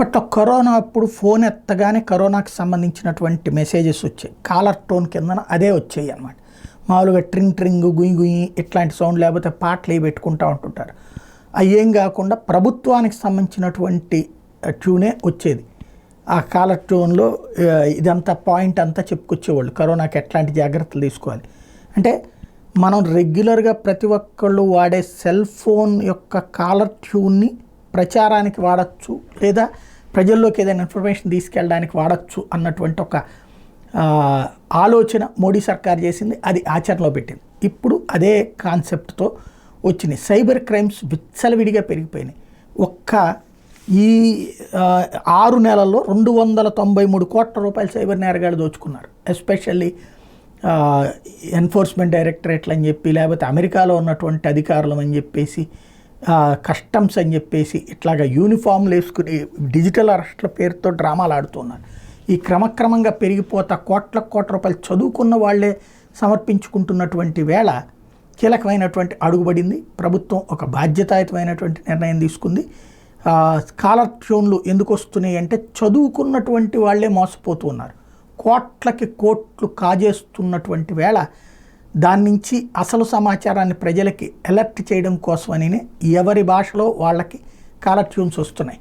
అప్పట్లో కరోనా అప్పుడు ఫోన్ ఎత్తగానే కరోనాకి సంబంధించినటువంటి మెసేజెస్ వచ్చాయి. కాలర్ టోన్ కిందన అదే వచ్చాయి అన్నమాట. మామూలుగా ట్రింగ్ ట్రింగ్ గుయి గుయి ఇట్లాంటి సౌండ్, లేకపోతే పాటలు అవి పెట్టుకుంటూ ఉంటుంటారు. అవి ఏం కాకుండా ప్రభుత్వానికి సంబంధించినటువంటి ట్యూనే వచ్చేది. ఆ కాలర్ టోన్లో ఇదంతా పాయింట్ అంతా చెప్పుకొచ్చేవాళ్ళు, కరోనాకి ఎట్లాంటి జాగ్రత్తలు తీసుకోవాలి అంటే. మనం రెగ్యులర్గా ప్రతి ఒక్కళ్ళు వాడే సెల్ ఫోన్ యొక్క కాలర్ ట్యూన్ని ప్రచారానికి వాడచ్చు, లేదా ప్రజల్లోకి ఏదైనా ఇన్ఫర్మేషన్ తీసుకెళ్ళడానికి వాడచ్చు అన్నటువంటి ఒక ఆలోచన మోడీ సర్కార్ చేసింది. అది ఆచరణలో పెట్టింది. ఇప్పుడు అదే కాన్సెప్ట్తో వచ్చినాయి. సైబర్ క్రైమ్స్ విచ్చలవిడిగా పెరిగిపోయినాయి. ఈ 6 నెలల్లో 293 కోట్ల రూపాయలు సైబర్ నేరగాళ్ళు దోచుకున్నారు. ఎస్పెషల్లీ ఎన్ఫోర్స్మెంట్ డైరెక్టరేట్లు అని చెప్పి, లేకపోతే అమెరికాలో ఉన్నటువంటి అధికారులు అని చెప్పేసి, కస్టమ్స్ అని చెప్పేసి ఇట్లాగా యూనిఫామ్లు వేసుకుని డిజిటల్ అరెస్ట్ల పేరుతో డ్రామాలు ఆడుతున్నారు. ఈ క్రమక్రమంగా పెరిగిపోతా కోట్ల రూపాయలు చదువుకున్న వాళ్ళే సమర్పించుకుంటున్నటువంటి వేళ కీలకమైనటువంటి అడుగుబడింది. ప్రభుత్వం ఒక బాధ్యతాయుతమైనటువంటి నిర్ణయం తీసుకుంది. కాలర్ ట్యూన్లు ఎందుకు వస్తున్నాయి అంటే, చదువుకున్నటువంటి వాళ్ళే మోసపోతూ ఉన్నారు. కోట్లు కాజేస్తున్నటువంటి వేళ దాని నుంచి అసలు సమాచారాన్ని ప్రజలకి అలర్ట్ చేయడం కోసమని ఎవరి భాషలో వాళ్ళకి కాలర్ ట్యూన్స్ వస్తున్నాయి.